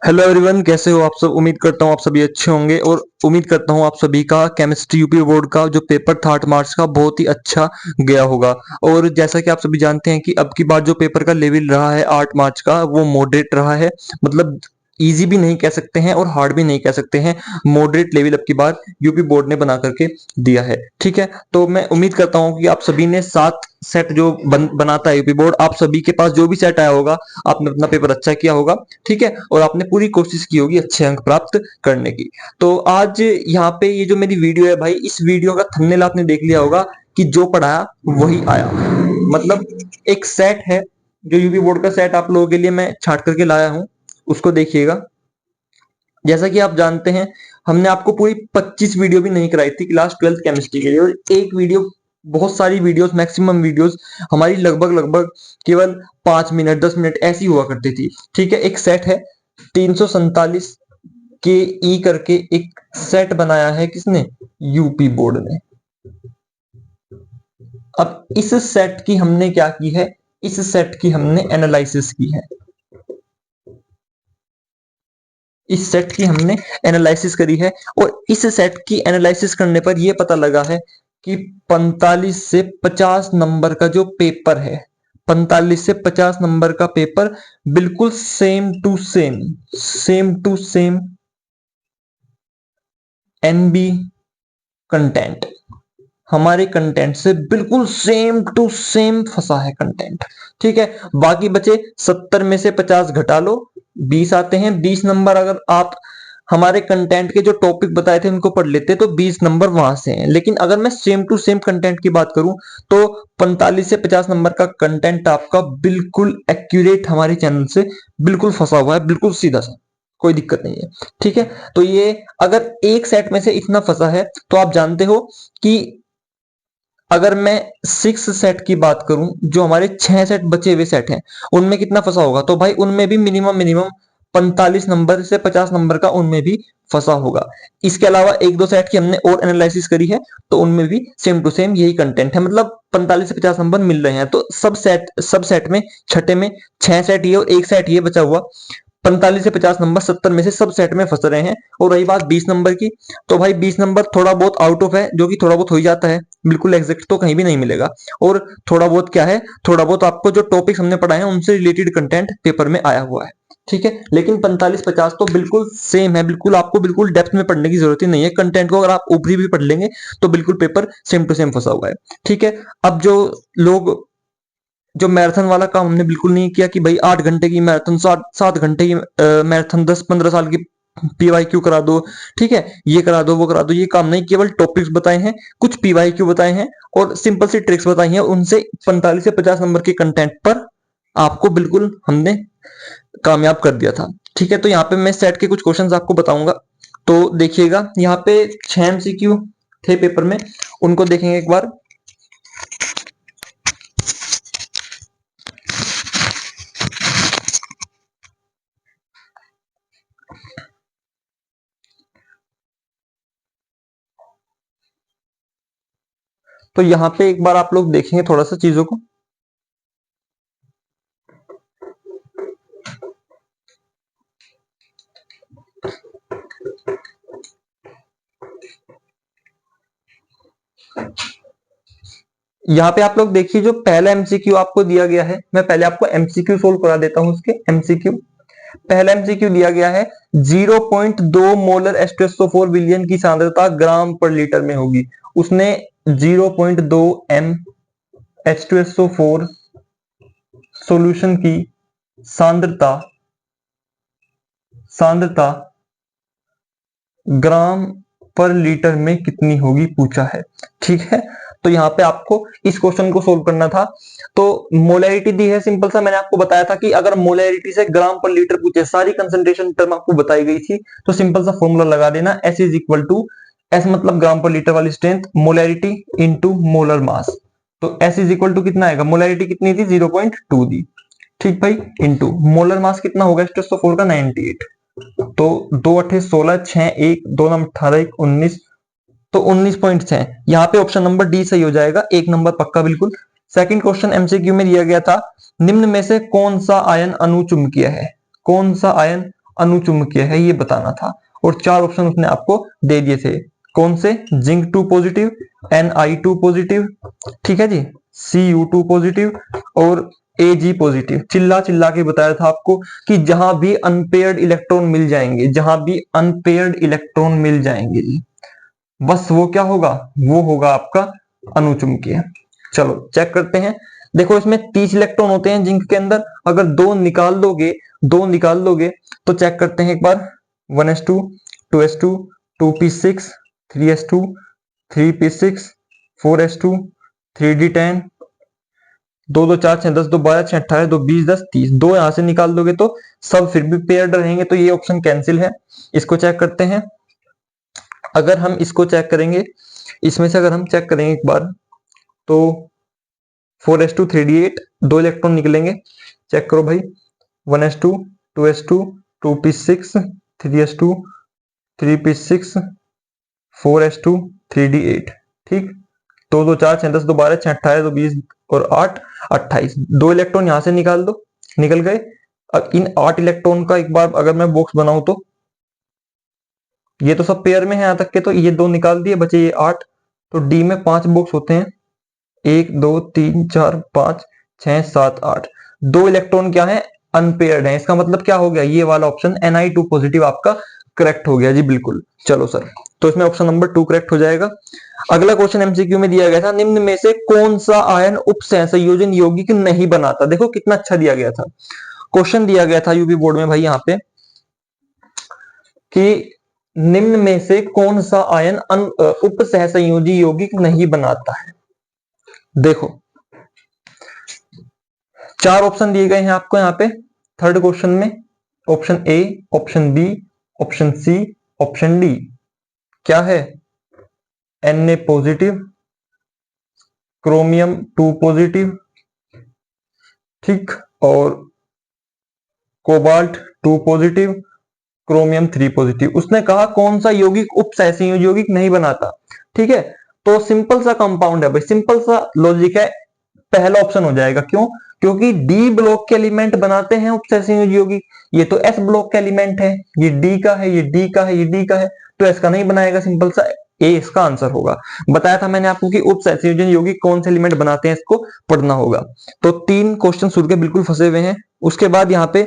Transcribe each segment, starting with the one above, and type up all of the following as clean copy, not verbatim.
Hello everyone, कैसे हो आप सब। उम्मीद करता हूँ आप सभी अच्छे होंगे और उम्मीद करता हूँ आप सभी का केमिस्ट्री यूपी बोर्ड का जो पेपर था 8 मार्च का बहुत ही अच्छा गया होगा। और जैसा कि आप सभी जानते हैं कि अब की बार जो पेपर का लेवल रहा है 8 मार्च का वो मॉडरेट रहा है। मतलब इजी भी नहीं कह सकते हैं और हार्ड भी नहीं कह सकते हैं। मॉडरेट लेवल अब की बार यूपी बोर्ड ने बना करके दिया है। ठीक है, तो मैं उम्मीद करता हूँ कि आप सभी ने 7 सेट जो बनाता है यूपी बोर्ड, आप सभी के पास जो भी सेट आया होगा आपने अपना पेपर अच्छा किया होगा। ठीक है, और आपने पूरी कोशिश की होगी अच्छे अंक प्राप्त करने की। तो आज यहाँ पे ये जो मेरी वीडियो है भाई, इस वीडियो का थंबनेल आपने देख लिया होगा कि जो पढ़ाया वही आया। मतलब एक सेट है, जो यूपी बोर्ड का सेट आप लोगों के लिए मैं छांट करके लाया हूं, उसको देखिएगा। जैसा कि आप जानते हैं, हमने आपको पूरी 25 वीडियो भी नहीं कराई थी क्लास 12th केमिस्ट्री के लिए, और एक वीडियो, बहुत सारी वीडियोस, मैक्सिमम वीडियोस हमारी लगभग लगभग केवल 5 मिनट 10 मिनट ऐसी हुआ करती थी। ठीक है, एक सेट है 347 के ई करके, एक सेट बनाया है किसने? यूपी बोर्ड ने। अब इस सेट की हमने क्या की है? इस सेट की हमने एनालिसिस की है। इस सेट की हमने एनालिसिस करी है, और इस सेट की एनालिसिस करने पर यह पता लगा है कि 45 से 50 नंबर का जो पेपर है, 45 से 50 नंबर का पेपर बिल्कुल same to same NB content, हमारे कंटेंट से बिल्कुल सेम टू सेम फंसा है कंटेंट। ठीक है, बाकी बचे 70 में से 50 घटा लो, 20 आते हैं। 20 नंबर अगर आप हमारे कंटेंट के जो टॉपिक बताए थे उनको पढ़ लेते तो 20 नंबर वहां से हैं। लेकिन अगर मैं सेम टू सेम कंटेंट की बात करूं तो 45 से 50 नंबर का कंटेंट आपका बिल्कुल एक्यूरेट हमारे चैनल से बिल्कुल फंसा हुआ है, बिल्कुल सीधा सा, कोई दिक्कत नहीं है। ठीक है, तो ये अगर एक सेट में से इतना फंसा है तो आप जानते हो कि अगर मैं 6 सेट की बात करूं, जो हमारे 6 सेट बचे हुए सेट हैं, उनमें कितना फंसा होगा? तो भाई उनमें भी मिनिमम मिनिमम 45 नंबर से 50 नंबर का उनमें भी फंसा होगा। इसके अलावा एक दो सेट की हमने और एनालिसिस करी है, तो उनमें भी सेम टू सेम यही कंटेंट है। मतलब 45 से 50 नंबर मिल रहे हैं। तो सब सेट में, छठे में 6 सेट ये और एक सेट ये बचा हुआ, 45 से 50 नंबर 70 में से सब सेट में फंस रहे हैं। और रही बात 20 नंबर की, तो भाई 20 नंबर थोड़ा बहुत आउट ऑफ है, जो कि थोड़ा बहुत हो ही जाता है, बिल्कुल एग्जैक्ट तो कहीं भी नहीं मिलेगा। और थोड़ा बहुत क्या है, थोड़ा बहुत आपको जो टॉपिक्स हमने पढ़ाए हैं उनसे रिलेटेड कंटेंट पेपर में आया हुआ है। ठीक है, लेकिन 45-50 तो बिल्कुल सेम है, बिल्कुल आपको बिल्कुल डेप्थ में पढ़ने की जरूरत ही नहीं है। कंटेंट को अगर आप ऊपरी भी पढ़ लेंगे तो बिल्कुल पेपर सेम टू सेम फंसा हुआ है। ठीक है, अब लोग जो मैराथन वाला काम हमने बिल्कुल नहीं किया कि भाई 8 घंटे की मैराथन, 7 घंटे की मैराथन, 10-15 साल की पीवाई क्यू करा दो। ठीक है, ये करा दो वो करा दो, ये काम नहीं, केवल टॉपिक्स बताए हैं, कुछ पीवाई क्यू बताए हैं और सिंपल सी ट्रिक्स बताई हैं। उनसे 45 से 50 नंबर के कंटेंट पर आपको बिल्कुल हमने कामयाब कर दिया था। ठीक है, तो यहाँ पे मैं सेट के कुछ क्वेश्चंस आपको बताऊंगा, तो देखिएगा। यहाँ पे 6 एमसीक्यू थे पेपर में, उनको देखेंगे एक बार। तो यहाँ पे एक बार आप लोग देखेंगे थोड़ा सा चीजों को। यहाँ पे आप लोग देखिए, जो पहला एमसीक्यू आपको दिया गया है, मैं पहले आपको एमसीक्यू सोल्व करा देता हूं। उसके एमसीक्यू, पहला एमसीक्यू दिया गया है 0.2 मोलर H2SO4 विलयन की सांद्रता ग्राम पर लीटर में होगी। उसने 0.2 m H2SO4 सॉल्यूशन की सांद्रता सांद्रता ग्राम पर लीटर में कितनी होगी पूछा है। ठीक है, तो यहाँ पे आपको इस क्वेश्चन को सोल्व करना था। तो मोलैरिटी दी है, सिंपल सा, मैंने आपको बताया था कि अगर मोलैरिटी से ग्राम पर लीटर पूछे, सारी कंसंट्रेशन टर्म आपको बताई गई थी, तो सिंपल सा फॉर्मूला लगा देना, S is equal to, S मतलब ग्राम पर लीटर वाली strength, molarity into molar mass. तो S इज इक्वल टू कितना आएगा? मोलैरिटी कितनी थी? 0.2 दी। ठीक भाई, इंटू मोलर मास कितना होगा H2SO4 का? 98। तो 2 8 16, 6 1, 2 9 18, 1 19, तो 19.6। यहाँ पे ऑप्शन नंबर डी सही हो जाएगा, एक नंबर पक्का बिल्कुल। सेकंड क्वेश्चन एमसीक्यू में दिया गया था, निम्न में से कौन सा आयन अणु चुंबकीय है? कौन सा आयन अनुचुंबकीय है, ये बताना था। और 4 ऑप्शन उसने आपको दे दिए थे, कौन से? जिंक 2 पॉजिटिव, Ni2 पॉजिटिव, ठीक है जी, Cu2 पॉजिटिव और Ag पॉजिटिव। चिल्ला चिल्ला के बताया था आपको कि जहां भी अनपेयर्ड इलेक्ट्रॉन मिल जाएंगे, जहां भी अनपेयर्ड इलेक्ट्रॉन मिल जाएंगे जी, बस वो क्या होगा? वो होगा आपका अनुचुंबकीय। चलो चेक करते हैं। देखो इसमें 30 इलेक्ट्रॉन होते हैं जिंक के अंदर, अगर दो निकाल लोगे तो चेक करते हैं एक बार। 1s2, 2s2, 2p6, 3s2, 3p6, 4s2, 3d10, 2 2 4 6 10 2 12 6 18 2 20 10 30, दो यहां से निकाल दोगे तो सब फिर भी पेयर्ड रहेंगे, तो ये ऑप्शन कैंसिल है। इसको चेक करते हैं। अगर हम इसको चेक करेंगे, इसमें से अगर हम चेक करेंगे एक बार तो 4s2 3d8 दो इलेक्ट्रॉन निकलेंगे। चेक करो भाई, 1s2, 2s2, 2p6, 3s2, 3p6, 4s2, 3d8, ठीक। 2 2 4 6 10 2 12 6 18 2 20 और 8 28, दो इलेक्ट्रॉन यहां से निकाल दो, निकल गए। अब इन 8 इलेक्ट्रॉन का एक बार अगर मैं बॉक्स बनाऊं तो ये तो सब पेयर में है यहां तक के, तो ये दो निकाल दिए, बचे ये 8। तो डी में 5 बॉक्स होते हैं, 1 2 3 4 5 6 7 8। दो इलेक्ट्रॉन क्या है? अनपेयर्ड है। इसका मतलब क्या हो गया? ये वाला ऑप्शन Ni2 पॉजिटिव आपका करेक्ट हो गया जी, बिल्कुल। चलो सर, तो इसमें ऑप्शन नंबर 2 करेक्ट हो जाएगा। अगला क्वेश्चन एमसीक्यू में दिया गया था, निम्न में से कौन सा आयन उपसहसंयोजन यौगिक नहीं बनाता? देखो कितना अच्छा दिया गया था, क्वेश्चन दिया गया था यूपी बोर्ड में भाई यहाँ पे कि निम्न में से कौन सा आयन उपसहसंयोजी यौगिक नहीं बनाता है। देखो 4 ऑप्शन दिए गए हैं आपको यहाँ पे थर्ड क्वेश्चन में, option A, option B, option C, option D. क्या है? Na पॉजिटिव, क्रोमियम 2 पॉजिटिव, ठीक, और कोबाल्ट 2 पॉजिटिव, क्रोमियम 3 पॉजिटिव। उसने कहा कौन सा यौगिक उपसहसंयोजी यौगिक नहीं बनाता, ठीक है। तो सिंपल सा कंपाउंड है भाई, सिंपल सा लॉजिक है, पहला ऑप्शन हो जाएगा। क्यों? क्योंकि डी ब्लॉक के एलिमेंट बनाते हैं उपसहसंयोजी यौगिक। ये तो एस ब्लॉक का एलिमेंट है, ये डी का है, ये डी का है, ये डी का है, तो एस का नहीं बनाएगा। सिंपल सा ए इसका आंसर होगा। बताया था मैंने आपको कि उपसहसंयोजन यौगिक कौन से एलिमेंट बनाते हैं, इसको पढ़ना होगा। तो 3 क्वेश्चन शुरू के बिल्कुल फंसे हुए हैं। उसके बाद यहाँ पे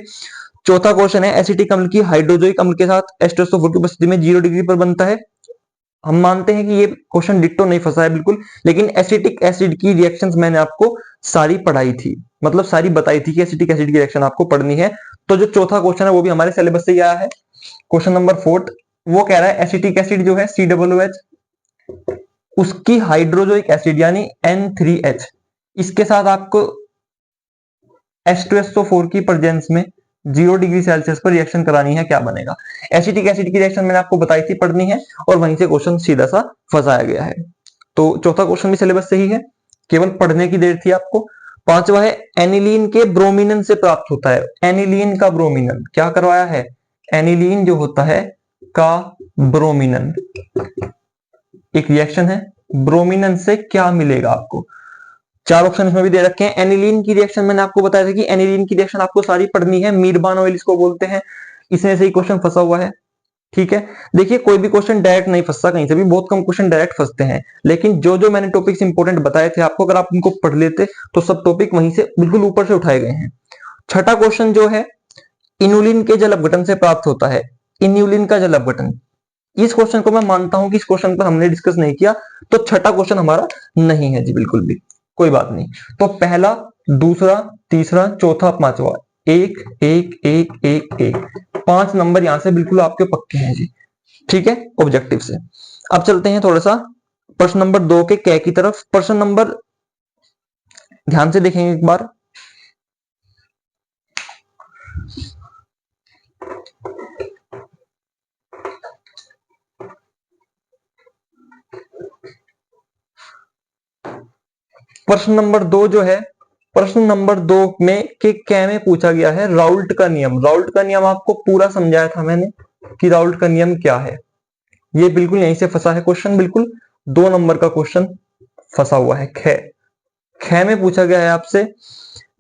चौथा क्वेश्चन है, एसिटिक अम्ल की हाइड्रोजोइक अम्ल के साथ H2SO4 की उपस्थिति में 0 डिग्री पर बनता है। हम मानते हैं कि ये क्वेश्चन डिट्टो नहीं फंसा है बिल्कुल, लेकिन एसिटिक एसिड की रिएक्शंस मैंने आपको सारी पढ़ाई थी, मतलब सारी बताई थी कि एसिटिक एसिड की रिएक्शन आपको पढ़नी है। तो जो चौथा क्वेश्चन है वो भी हमारे सिलेबस से ही आया है। क्वेश्चन नंबर 4 वो कह रहा है एसिटिक एसिड जो है COOH, उसकी हाइड्रोजोइक एसिड यानी N3H, इसके साथ आपको H2SO4 की प्रेजेंस में 0 डिग्री सेल्सियस पर रिएक्शन करानी है, क्या बनेगा? एसिटिक एसिड की रिएक्शन मैंने आपको बताई थी पढ़नी है, और वहीं से क्वेश्चन सीधा सा फंसाया गया है। तो चौथा क्वेश्चन भी सिलेबस से ही है, केवल पढ़ने की देर थी आपको। पांचवा है एनिलीन के ब्रोमिनन से प्राप्त होता है। एनिलीन का ब्रोमिनन क्या करवाया है? एनिलीन जो होता है का ब्रोमिनन एक रिएक्शन है, ब्रोमिनन से क्या मिलेगा आपको? 4 ऑप्शन इसमें भी दे रखे हैं। एनिलीन की रिएक्शन मैंने आपको बताया था कि एनिलीन की रिएक्शन आपको सारी पढ़नी है, मीरबान ऑयल इसको बोलते हैं। इसमें से ही क्वेश्चन फंसा हुआ है, ठीक है। देखिए कोई भी क्वेश्चन डायरेक्ट नहीं फंसता, कहीं से भी बहुत कम क्वेश्चन डायरेक्ट फंसते हैं, लेकिन जो जो मैंने टॉपिक्स इंपॉर्टेंट बताए थे आपको, अगर आप उनको पढ़ लेते तो सब टॉपिक वहीं से बिल्कुल ऊपर से उठाए गए हैं। छठा क्वेश्चन जो है इनुलिन के जल अपघटन से प्राप्त होता है। इन्यूलिन का जल अपघटन, इस क्वेश्चन को मैं मानता हूं कि इस क्वेश्चन पर हमने डिस्कस नहीं किया, तो छठा क्वेश्चन हमारा नहीं है जी, बिल्कुल भी कोई बात नहीं। तो पहला, दूसरा, तीसरा, चौथा, पांचवा, एक एक एक एक एक 5 नंबर यहां से बिल्कुल आपके पक्के हैं जी, ठीक है, ऑब्जेक्टिव से। अब चलते हैं थोड़ा सा प्रश्न नंबर 2 के कै की तरफ। प्रश्न नंबर ध्यान से देखेंगे एक बार। प्रश्न नंबर 2 जो है, प्रश्न नंबर 2 में के कै में पूछा गया है राउल्ट का नियम। राउल्ट का नियम आपको पूरा समझाया था मैंने कि राउल्ट का नियम क्या है। ये बिल्कुल यहीं से फंसा है क्वेश्चन, बिल्कुल 2 नंबर का क्वेश्चन फंसा हुआ है। खे खे में पूछा गया है आपसे,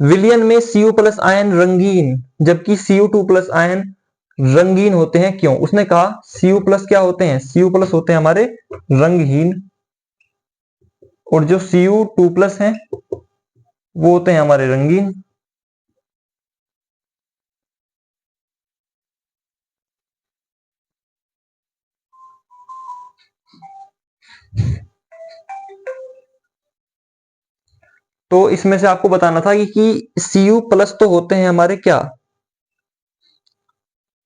विलियन में Cu+ आयन रंगीन जबकि Cu2+ आयन रंगीन होते हैं क्यों? उसने कहा Cu प्लस क्या होते हैं? Cu प्लस होते हैं हमारे रंगहीन, और जो Cu2 प्लस है वो होते हैं हमारे रंगीन। तो इसमें से आपको बताना था कि Cu प्लस तो होते हैं हमारे क्या?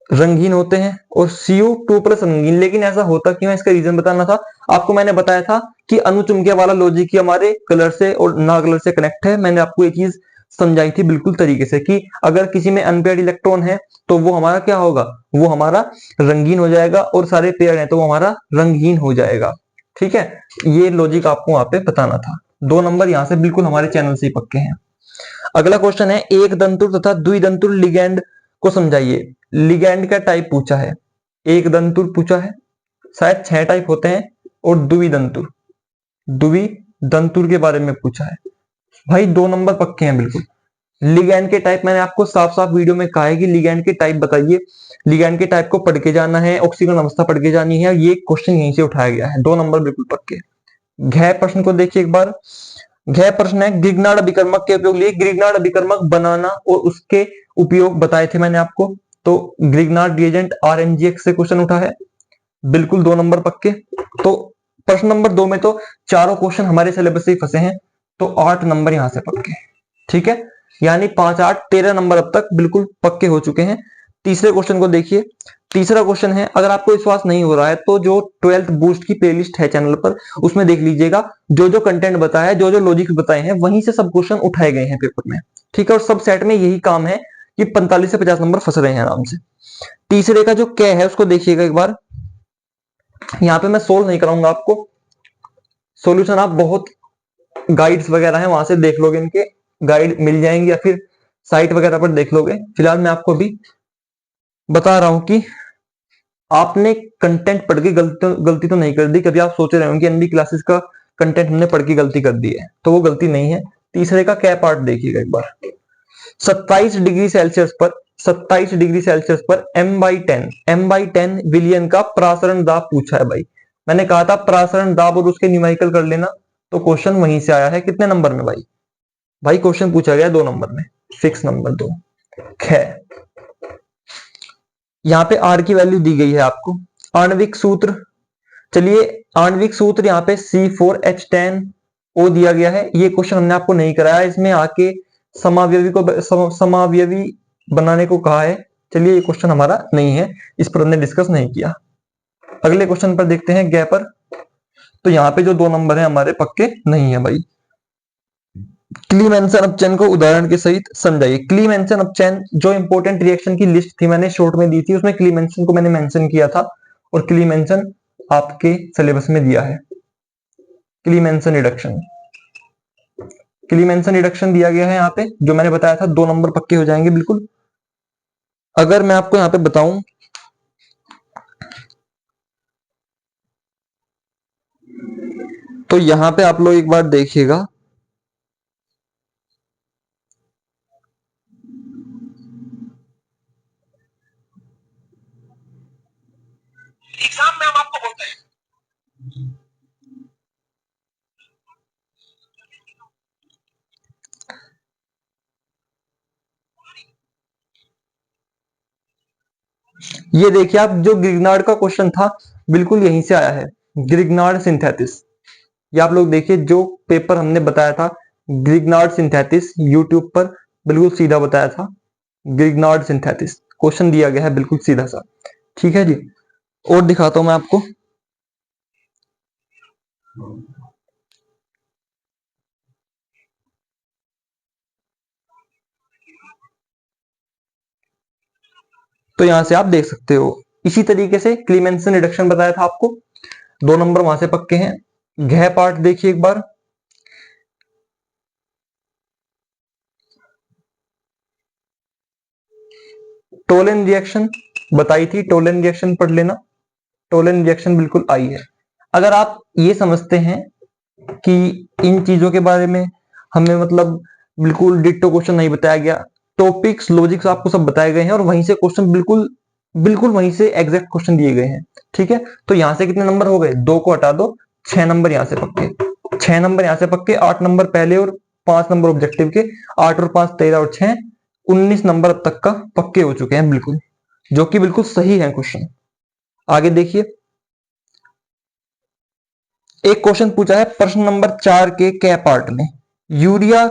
रंगीन होते हैं, और Cu2 प्लस रंगीन। लेकिन ऐसा होता क्यों है, इसका रीजन बताना था आपको। मैंने बताया था कि अनुचुंबकीय वाला लॉजिक ही हमारे कलर से और ना कलर से कनेक्ट है। मैंने आपको ये चीज समझाई थी बिल्कुल तरीके से कि अगर किसी में अनपेयर्ड इलेक्ट्रॉन है तो वो हमारा क्या होगा? वो हमारा रंगीन हो जाएगा, और सारे पेयर है तो वो हमारा रंगहीन हो जाएगा। ठीक है, ये लॉजिक आपको वहां पे बताना था। 2 नंबर यहाँ से बिल्कुल हमारे चैनल से ही पक्के हैं। अगला क्वेश्चन है, एक दंतुर तथा द्विदंतुर लिगैंड को समझाइए। लिगैंड का टाइप पूछा है, एक दंतुर पूछा है, शायद 6 टाइप होते हैं, और द्विदंतुर, द्विदंतुर के बारे में पूछा है। भाई 2 नंबर पक्के हैं बिल्कुल। लिगैंड के टाइप मैंने आपको साफ साफ वीडियो में कहा है कि लिगैंड के टाइप बताइए। लिगैंड के टाइप को पढ़ के जाना है, ऑक्सीकरण अवस्था पढ़ के जानी है। ये क्वेश्चन यहीं से उठाया गया है। 2 नंबर बिल्कुल पक्के। घ प्रश्न को देखिए एक बार। घ प्रश्न है, ग्रिग्नार्ड अभिकर्मक के उपयोग लिए। ग्रिग्नार्ड अभिकर्मक बनाना और उसके उपयोग बताए थे मैंने आपको। तो ग्रिग्नार्ड रिएजेंट RNGX से क्वेश्चन उठा है, बिल्कुल 2 नंबर पक्के। तो प्रश्न नंबर 2 में तो चारों क्वेश्चन हमारे सिलेबस से ही फंसे हैं, तो 8 नंबर यहां से पक्के। ठीक है, यानी 5 8 13 नंबर अब तक बिल्कुल पक्के हो चुके हैं। तीसरे क्वेश्चन को देखिए। तीसरा क्वेश्चन है, अगर आपको विश्वास नहीं हो रहा है तो जो 12th बूस्ट की प्लेलिस्ट है चैनल पर, उसमें देख लीजिएगा। जो जो कंटेंट बताया है, जो जो लॉजिक्स बताए हैं, वहीं से सब क्वेश्चन उठाए गए हैं पेपर में। ठीक है, और सब सेट में यही काम है कि 45 से 50 नंबर फंस रहे हैं आराम से। तीसरे का जो क्या है उसको देखिएगा एक बार। यहाँ पे मैं सोल्व नहीं कराऊंगा आपको, सॉल्यूशन आप बहुत गाइड्स वगैरह हैं वहां से देख लोगे, इनके गाइड मिल जाएंगे, या फिर साइट वगैरह पर देख लोगे। फिलहाल मैं आपको अभी बता रहा हूं कि आपने कंटेंट पढ़ के गलती तो नहीं कर दी। कभी आप सोच रहे हो कि एनबी क्लासेस का कंटेंट हमने पढ़ के गलती कर दी है, तो वो गलती नहीं है। तीसरे का क्या पार्ट देखिएगा एक बार। 27 डिग्री सेल्सियस पर 27 डिग्री सेल्सियस पर m/10 विलियन का प्रासरण दाब पूछा है भाई। मैंने कहा था प्रासरण दाब और उसके न्यूमेरिकल कर लेना, तो क्वेश्चन वहीं से आया है। कितने नंबर में भाई? भाई क्वेश्चन पूछा गया 2 नंबर में, 6 नंबर 2। खैर, यहाँ पे आर की वैल्यू दी गई है आपको। आणविक सूत्र, चलिए आणविक सूत्र यहाँ पे C4H10O दिया गया है। ये क्वेश्चन हमने आपको नहीं कराया, इसमें आके समावयवी बनाने को कहा है। चलिए ये क्वेश्चन हमारा नहीं है, इस पर हमने डिस्कस नहीं किया। अगले क्वेश्चन पर देखते हैं, गै पर। तो यहाँ पे जो 2 नंबर है हमारे पक्के नहीं है भाई। क्लीमेंसन अपचयन को उदाहरण के सहित समझाइए। क्लीमेंसन अपचयन जो इंपॉर्टेंट रिएक्शन की लिस्ट थी मैंने शॉर्ट में दी थी, उसमें क्लीमेंसन को मैंने मेंशन किया था, और क्लीमेंसन आपके सिलेबस में दिया है। क्लीमेंसन रिडक्शन, क्लीमेंसन रिडक्शन दिया गया है यहाँ पे, जो मैंने बताया था। 2 नंबर पक्के हो जाएंगे बिल्कुल। अगर मैं आपको यहाँ पे बताऊं, तो यहाँ पे आप लोग एक बार देखिएगा। एग्जाम में हम आपको बोलते हैं, ये देखिए आप, जो ग्रिग्नार्ड का क्वेश्चन था बिल्कुल यहीं से आया है, ग्रिग्नार्ड सिंथेसिस। ये आप लोग देखिए, जो पेपर हमने बताया था ग्रिग्नार्ड सिंथेसिस, यूट्यूब पर बिल्कुल सीधा बताया था। ग्रिग्नार्ड सिंथेसिस क्वेश्चन दिया गया है बिल्कुल सीधा सा। ठीक है जी, और दिखाता हूं मैं आपको। तो यहां से आप देख सकते हो, इसी तरीके से क्लीमेंसन रिडक्शन बताया था आपको। 2 नंबर वहां से पक्के हैं। घ पार्ट देखिए एक बार। टोलन रिएक्शन बताई थी, टोलन रिएक्शन पढ़ लेना। टोलन रिएक्शन बिल्कुल आई है। अगर आप ये समझते हैं कि इन चीजों के बारे में हमें मतलब बिल्कुल डिट्टो क्वेश्चन नहीं बताया गया, टॉपिक्स लॉजिक्स आपको सब बताए गए हैं, और वहीं से क्वेश्चन बिल्कुल बिल्कुल वहीं से एग्जैक्ट क्वेश्चन दिए गए हैं। ठीक है, तो यहां से कितने नंबर हो गए, 2 को हटा दो, 6 नंबर यहां से पक्के, 6 नंबर यहां से पक्के, 8 नंबर पहले और 5 नंबर ऑब्जेक्टिव के, 8 और 5 13 और 6 19 नंबर अब तक का पक्के हो चुके हैं बिल्कुल, जो कि बिल्कुल सही है क्वेश्चन। आगे देखिए, एक क्वेश्चन पूछा है प्रश्न नंबर 4 के कै पार्ट में, यूरिया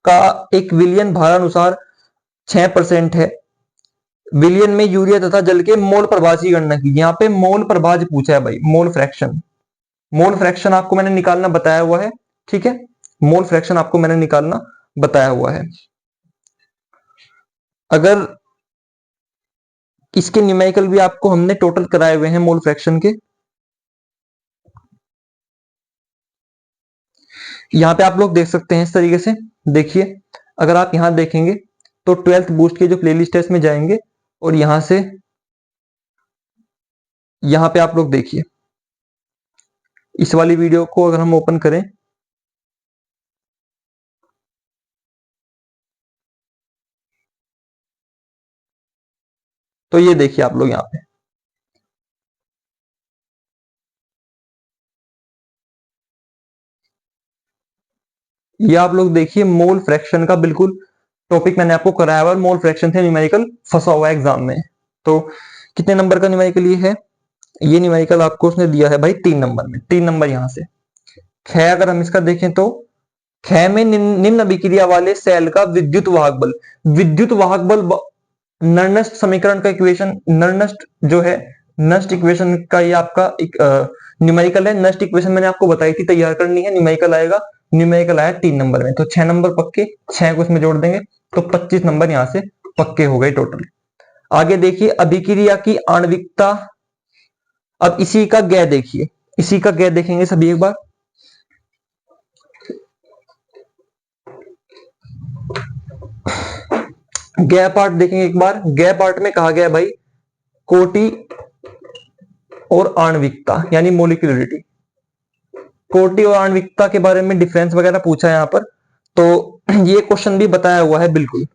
का एक विलियन भारानुसार 6% है, विलियन में यूरिया तथा जल के मोल प्रभाज की गणना की। यहाँ पे मोल प्रभाज पूछा है भाई, मोल फ्रैक्शन, मोल फ्रैक्शन आपको मैंने निकालना बताया हुआ है। ठीक है, मोल फ्रैक्शन आपको मैंने निकालना बताया हुआ है। अगर इसके न्यूमेरिकल भी आपको हमने टोटल कराए हुए हैं मोल फ्रैक्शन के, यहां पे आप लोग देख सकते हैं इस तरीके से। देखिए, अगर आप यहां देखेंगे तो 12th बूस्ट की जो प्लेलिस्ट है इसमें जाएंगे और यहां से यहां पे आप लोग देखिए, इस वाली वीडियो को अगर हम ओपन करें तो ये देखिए आप लोग यहां पे, ये आप लोग देखिए मोल फ्रैक्शन का बिल्कुल टॉपिक मैंने आपको कराया हुआ, मोल फ्रैक्शन से न्यूमेरिकल फंसा हुआ है एग्जाम में। तो कितने नंबर का न्यूमेरिकल ये है, ये न्यूमेरिकल आपको उसने दिया है भाई 3 नंबर में, 3 नंबर यहां से। ख अगर हम इसका देखें तो ख में निम्न अभिक्रिया वाले सेल का विद्युत वाहक बल, विद्युत वाहक बल नर्नस्ट समीकरण का इक्वेशन, नर्नस्ट जो है नस्ट इक्वेशन का ये आपका एक न्यूमेरिकल है। नस्ट इक्वेशन मैंने आपको बताई थी, तैयार करनी है, न्यूमेरिकल आएगा, न्यूमेरिकल आया 3 नंबर में, तो 6 नंबर पक्के, 6 को इसमें जोड़ देंगे तो 25 नंबर यहां से पक्के हो गए टोटल। आगे देखिए अभिक्रिया की आणविकता, अब इसी का गे देखिए, इसी का गे देखेंगे सभी एक बार। गे पार्ट देखेंगे एक बार, गे पार्ट में कहा गया भाई कोटि और आणविकता यानी मोलिकुलरिटी, कोटि और आणविकता के बारे में डिफरेंस वगैरह पूछा है यहाँ पर, तो ये क्वेश्चन भी बताया हुआ है बिल्कुल।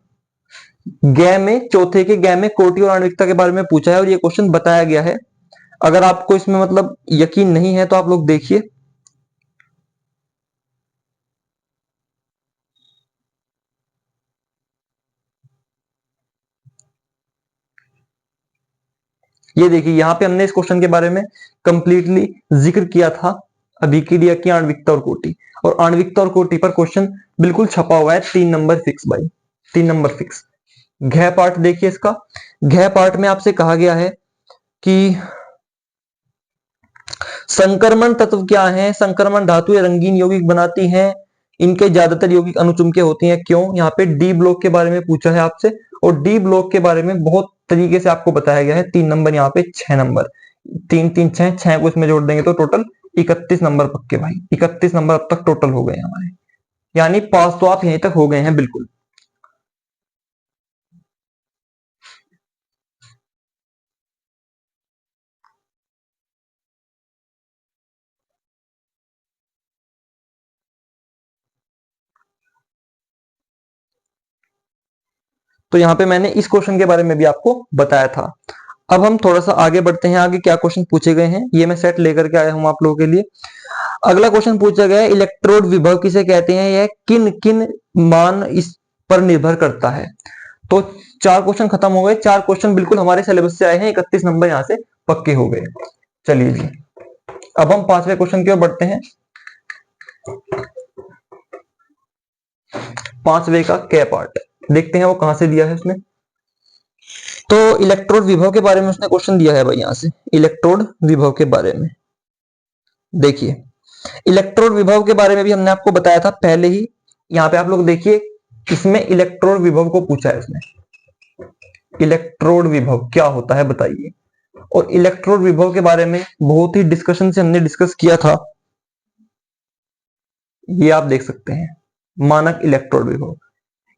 गे में, चौथे के गे में कोटि और आणविकता के बारे में पूछा है और ये क्वेश्चन बताया गया है। अगर आपको इसमें मतलब यकीन नहीं है तो आप लोग देखिए, ये देखिए यहाँ पे हमने इस क्वेश्चन के बारे में कंप्लीटली जिक्र किया था, अभिक्रिया की आणविकता और कोटि, और आणविकता और कोटि पर क्वेश्चन बिल्कुल छपा हुआ है, 3 नंबर फिक्स भाई, 3 नंबर फिक्स। घ पार्ट देखिए इसका, घ पार्ट में आपसे कहा गया है कि संक्रमण तत्व क्या है, संक्रमण धातु या रंगीन यौगिक बनाती हैं, इनके ज्यादातर यौगिक अनुचुंबकीय होती हैं, क्यों। यहाँ पे डी ब्लॉक के बारे में पूछा है आपसे, और डी ब्लॉक के बारे में बहुत तरीके से आपको बताया गया है। 3 नंबर यहाँ पे, 6 नंबर, 3 3 6, 6 को इसमें जोड़ देंगे तो टोटल 31 नंबर पक्के भाई, 31 नंबर अब तक टोटल हो गए हमारे, यानी पास तो आप यहीं तक हो गए हैं बिल्कुल। तो यहाँ पे मैंने इस क्वेश्चन के बारे में भी आपको बताया था। अब हम थोड़ा सा आगे बढ़ते हैं, आगे क्या क्वेश्चन पूछे गए हैं ये मैं सेट लेकर के आया हूं आप लोगों के लिए। अगला क्वेश्चन पूछा गया है इलेक्ट्रोड विभव किसे कहते हैं, यह किन किन मान इस पर निर्भर करता है। तो 4 क्वेश्चन खत्म हो गए, 4 क्वेश्चन बिल्कुल हमारे सिलेबस से आए हैं, 31 नंबर यहां से पक्के हो गए। चलिए जी, अब हम 5वें क्वेश्चन की ओर बढ़ते हैं। 5वें का क्या पार्ट देखते हैं, वो कहां से दिया है उसने। तो इलेक्ट्रोड विभव के बारे में उसने क्वेश्चन दिया है भाई, यहां से इलेक्ट्रोड विभव के बारे में देखिए। इलेक्ट्रोड विभव के बारे में भी हमने आपको बताया था पहले ही, यहाँ पे आप लोग देखिए, इसमें इलेक्ट्रोड विभव को पूछा है इसने, इलेक्ट्रोड विभव क्या होता है बताइए। और इलेक्ट्रोड विभव के बारे में बहुत ही डिस्कशन से हमने डिस्कस किया था, ये आप देख सकते हैं मानक इलेक्ट्रोड विभव,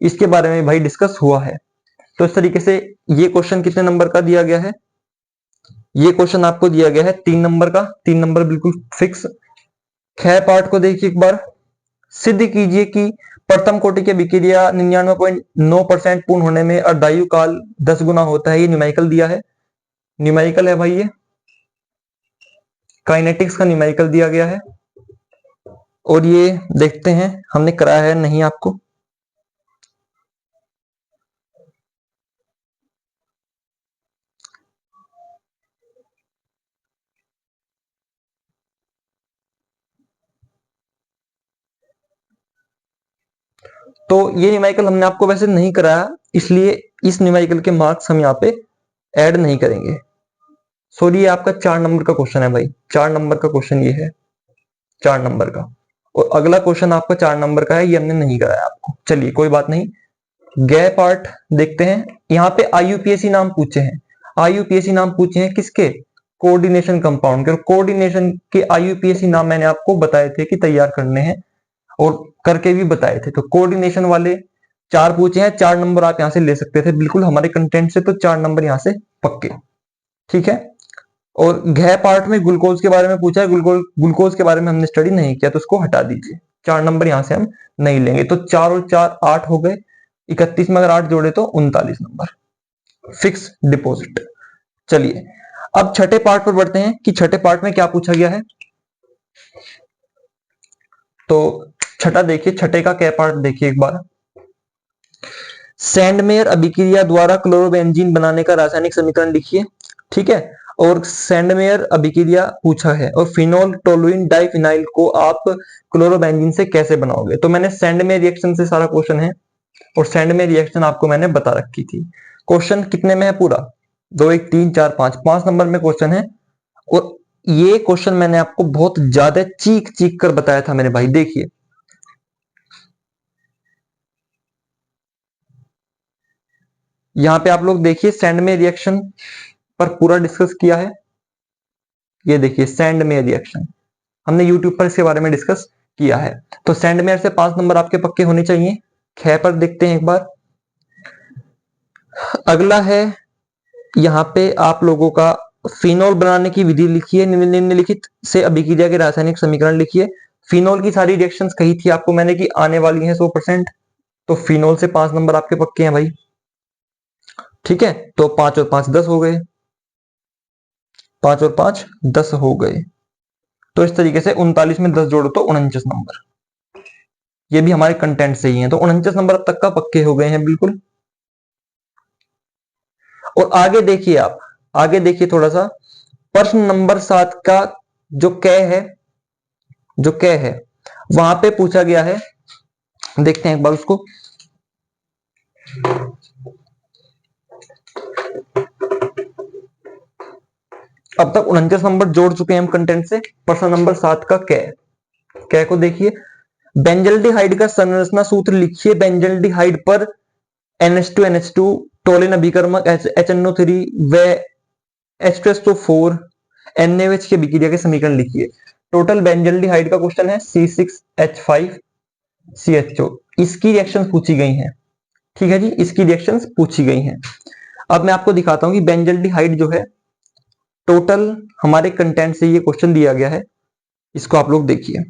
इसके बारे में भाई डिस्कस हुआ है। तो इस तरीके से ये क्वेश्चन कितने नंबर का दिया गया है, ये क्वेश्चन आपको दिया गया है 3 नंबर का, 3 नंबर बिल्कुल फिक्स। ख पार्ट को देखिए एक बार, सिद्ध कीजिए कि प्रथम कोटि की अभिक्रिया 99.9% पूर्ण होने में अर्धायु काल 10 गुना होता है, ये न्यूमेरिकल दिया है। न्यूमेरिकल है भाई, ये काइनेटिक्स का न्यूमेरिकल दिया गया है। और ये देखते हैं हमने कराया है नहीं आपको। तो ये न्यूमेरिकल हमने आपको वैसे नहीं कराया, इसलिए इस न्यूमेरिकल के मार्क्स हम यहाँ पे ऐड नहीं करेंगे। सॉरी, ये आपका 4 नंबर का क्वेश्चन है भाई, 4 नंबर का क्वेश्चन ये है, 4 नंबर का। और अगला क्वेश्चन आपका 4 नंबर का है, ये हमने नहीं कराया आपको। चलिए कोई बात नहीं, गै पार्ट देखते हैं। यहाँ पे आईयूपीएसी नाम पूछे हैं, आईयूपीएसी नाम पूछे हैं किसके, कोऑर्डिनेशन कंपाउंड के। और कोऑर्डिनेशन के आईयूपीएसी नाम मैंने आपको बताए थे कि तैयार करने हैं और करके भी बताए थे। तो कोऑर्डिनेशन वाले 4 पूछे हैं, 4 नंबर आप यहां से ले सकते थे बिल्कुल हमारे कंटेंट से, तो 4 नंबर यहां से पक्के। ठीक है। और घ पार्ट में ग्लूकोज के बारे में पूछा है, ग्लूकोज के बारे में हमने स्टडी नहीं किया, तो उसको हटा दीजिए, 4 नंबर यहां से हम नहीं लेंगे। तो 4 और 4 8 हो गए, 31 में अगर 8 जोड़े तो 39 नंबर, फिक्स डिपॉजिट। चलिए अब छठे पार्ट पर बढ़ते हैं कि छठे पार्ट में क्या पूछा गया है। तो छठा देखिए, छठे का क्या पार्ट देखिए एक बार। सैंडमेयर अभिक्रिया द्वारा क्लोरोबेंजीन बनाने का रासायनिक समीकरण लिखिए। ठीक है। और सैंडमेयर अभिक्रिया पूछा है, और फिनोल टोलुइन डाइफिनाइल को आप क्लोरोबेंजीन से कैसे बनाओगे। तो मैंने सैंडमेयर रिएक्शन से सारा क्वेश्चन है, और सैंडमेयर रिएक्शन आपको मैंने बता रखी थी। क्वेश्चन कितने में है पूरा, 2 1 3 4 5 नंबर में क्वेश्चन है। और ये क्वेश्चन मैंने आपको बहुत ज्यादा चीख चीख कर बताया था मेरे भाई। देखिए यहां पे आप लोग देखिए, सैंडमेयर रिएक्शन पर पूरा डिस्कस किया है। ये देखिए सैंडमेयर रिएक्शन हमने यूट्यूब पर इसके बारे में डिस्कस किया है। तो सैंडमेयर से 5 नंबर आपके पक्के होने चाहिए। ख पर देखते हैं एक बार। अगला है यहाँ पे आप लोगों का फिनोल बनाने की विधि लिखिए, निम्नलिखित से अभिक्रिया के रासायनिक समीकरण लिखिए। फिनोल की सारी रिएक्शंस कही थी आपको मैंने कि आने वाली हैं 100%। तो फिनोल से 5 नंबर आपके पक्के हैं भाई। ठीक है। तो 5 और 5 10 हो गए, 5 और 5 10 हो गए। तो इस तरीके से 39 में 10 जोड़ो तो 49 नंबर, ये भी हमारे कंटेंट से ही है। तो 49 नंबर अब तक का पक्के हो गए हैं बिल्कुल। और आगे देखिए आप, आगे देखिए थोड़ा सा, प्रश्न नंबर 7 का जो क है, जो क है वहां पे पूछा गया है, देखते हैं एक बार उसको। अब तक 49 नंबर जोड़ चुके हैं हम कंटेंट से। प्रश्न नंबर 7 का क को देखिए, बेंजल्डिहाइड का संरचना सूत्र लिखिए। बेंजल्डिहाइड पर NH2 टोलिन अभिकर्मक HNO3 व H2SO4 NaOH की अभिक्रिया के समीकरण लिखिए। टोटल बेंजल्डिहाइड का क्वेश्चन है C6H5CHO, इसकी रिएक्शंस पूछी गई हैं। ठीक है जी, इसकी रिएक्शंस पूछी गई हैं। अब मैं आपको दिखाता हूं कि बेंजल्डिहाइड जो है टोटल हमारे कंटेंट से ये क्वेश्चन दिया गया है, इसको आप लोग देखिए।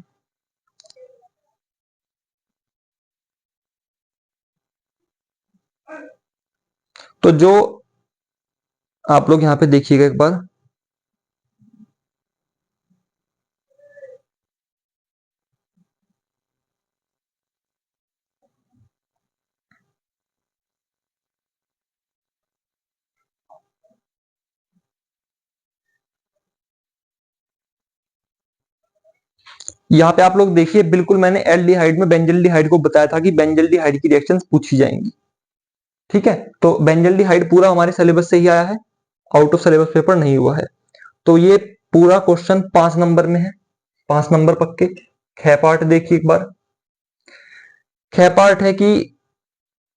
तो जो आप लोग यहां पे देखिएगा एक बार, यहाँ पे आप लोग देखिए, बिल्कुल मैंने एल्डिहाइड में बेंजल्डिहाइड को बताया था कि बेंजल्डिहाइड की रिएक्शंस पूछी जाएंगी। ठीक है। तो बेंजल्डिहाइड पूरा हमारे सिलेबस से ही आया है, आउट ऑफ सिलेबस पेपर नहीं हुआ है। तो ये पूरा क्वेश्चन 5 नंबर में है, 5 नंबर पक्के। ख पार्ट देखिए एक बार। ख पार्ट है कि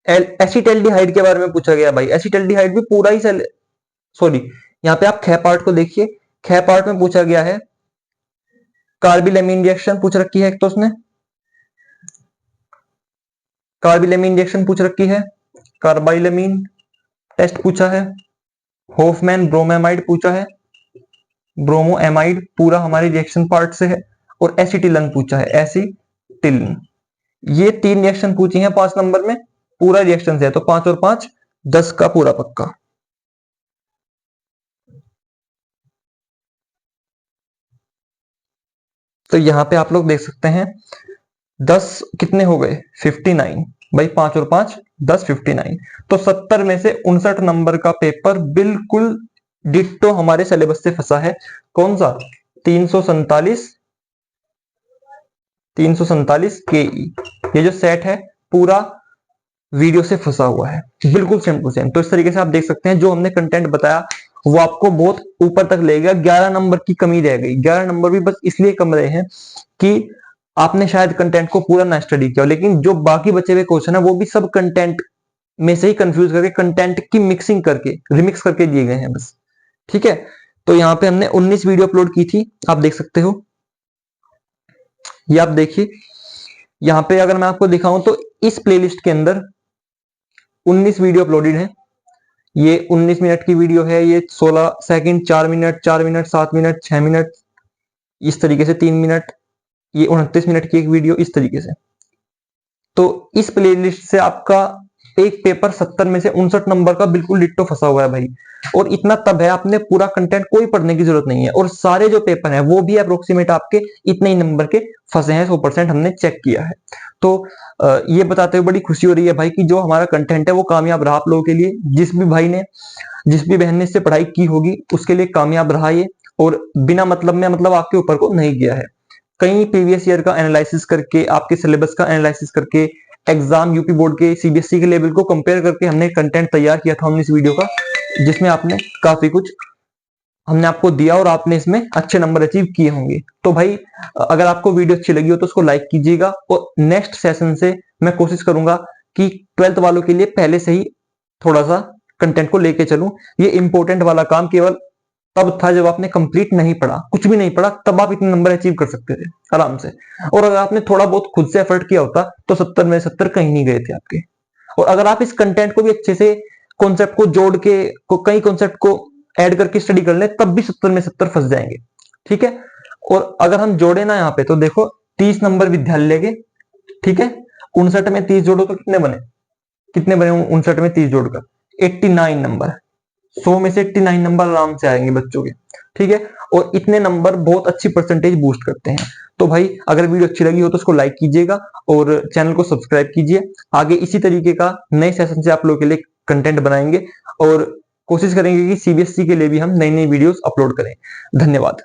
एसिटल्डिहाइड के बारे में पूछा गया भाई। एसिटल्डिहाइड भी पूरा ही सॉरी, यहाँ पे आप ख पार्ट को देखिए। ख पार्ट में पूछा गया है कार्बिलेमीन रिएक्शन पूछ रखी है एक, तो उसने कार्बिलेमीन रिएक्शन पूछ रखी है, कार्बाइलेमीन टेस्ट पूछा है, होफमैन ब्रोमेमाइड पूछा है, ब्रोमोएमाइड पूरा हमारे रिएक्शन पार्ट से है, और एसिटिलन पूछा है, एसिटिलन। ये 3 रिएक्शन पूछी हैं 5 नंबर में, पूरा रिएक्शन है। तो 5 और 5 10 का पूरा पक्का। तो यहाँ पे आप लोग देख सकते हैं 10 कितने हो गए 59 भाई, 5 और 5 10 59। तो 70 में से 59 नंबर का पेपर बिल्कुल डिट्टो हमारे सिलेबस से फंसा है। कौन सा? 347 के ई, ये जो सेट है पूरा वीडियो से फंसा हुआ है, बिल्कुल सेम टू सेम। तो इस तरीके से आप देख सकते हैं जो हमने कंटेंट बताया वो आपको बहुत ऊपर तक ले गया। 11 नंबर की कमी रह गई। 11 नंबर भी बस इसलिए कम रहे हैं कि आपने शायद कंटेंट को पूरा ना स्टडी किया, लेकिन जो बाकी बचे हुए क्वेश्चन है वो भी सब कंटेंट में से ही कंफ्यूज करके, कंटेंट की मिक्सिंग करके, रिमिक्स करके दिए गए हैं बस। ठीक है, तो यहाँ पे हमने 19 वीडियो अपलोड की थी, आप देख सकते हो। ये आप देखिए, यहाँ पे अगर मैं आपको दिखाऊं तो इस प्लेलिस्ट के अंदर 19 वीडियो अपलोडेड है। ये 19 मिनट की वीडियो है, ये 16 second, 4 minute, 4 minute, 7 minute, 6 minute, इस तरीके से 3 मिनट, ये 29 मिनट की एक वीडियो, इस तरीके से। तो इस प्लेलिस्ट से आपका एक पेपर 70 में से 59 नंबर का बिल्कुल डिट्टो फंसा हुआ है भाई। और इतना तब है, आपने पूरा कंटेंट कोई पढ़ने की जरूरत नहीं है, और सारे जो पेपर हैं वो भी अप्रोक्सीमेट आपके इतने ही नंबर के फंसे हैं, 100% हमने चेक किया है। तो ये बताते हुए बड़ी खुशी हो रही है भाई कि जो हमारा कंटेंट है वो कामयाब रहा आप लोगों के लिए। जिस भी भाई ने, जिस भी बहन ने इससे पढ़ाई की होगी उसके लिए कामयाब रहा ये, और बिना मतलब में, मतलब आपके ऊपर को नहीं गया है। कई प्रीवियस ईयर का एनालिसिस करके, आपके सिलेबस का एनालिसिस करके, एग्जाम यूपी बोर्ड के सीबीएसई के लेवल को कंपेयर करके हमने कंटेंट तैयार किया था हमने इस वीडियो का, जिसमें आपने काफी कुछ हमने आपको दिया और आपने इसमें अच्छे नंबर अचीव किए होंगे। तो भाई अगर आपको वीडियो अच्छी लगी हो तो उसको लाइक कीजिएगा, और नेक्स्ट सेशन से मैं कोशिश करूंगा कि 12th वालों के लिए पहले से ही थोड़ा सा कंटेंट को लेके चलूं। ये इंपॉर्टेंट वाला काम केवल तब था जब आपने कंप्लीट नहीं पढ़ा, कुछ भी नहीं पढ़ा, तब आप इतने नंबर अचीव कर सकते थे आराम से। और अगर आपने थोड़ा बहुत खुद से एफर्ट किया होता तो 70 में 70 कहीं नहीं गए थे आपके। और अगर आप इस कंटेंट को भी अच्छे से, कॉन्सेप्ट को जोड़ के, कई कॉन्सेप्ट को ऐड करके स्टडी कर ले, तब भी 70 में 70 फंस जाएंगे। ठीक है, और अगर हम जोड़े ना यहाँ पे तो देखो 30 नंबर विद्यालय के, ठीक है, 59 में 30 जोड़ो तो कितने बने, कितने बने 59 में 30 जोड़कर? 89 नंबर। 100 में से 89 नंबर आराम से आएंगे बच्चों के। ठीक है, और इतने नंबर बहुत अच्छी परसेंटेज बूस्ट करते हैं। तो भाई अगर वीडियो अच्छी लगी हो तो उसको लाइक कीजिएगा और चैनल को सब्सक्राइब कीजिए। आगे इसी तरीके का नए सेशन से आप लोगों के लिए कंटेंट बनाएंगे, और कोशिश करेंगे कि सीबीएसई के लिए भी हम नई नई वीडियोस अपलोड करें। धन्यवाद।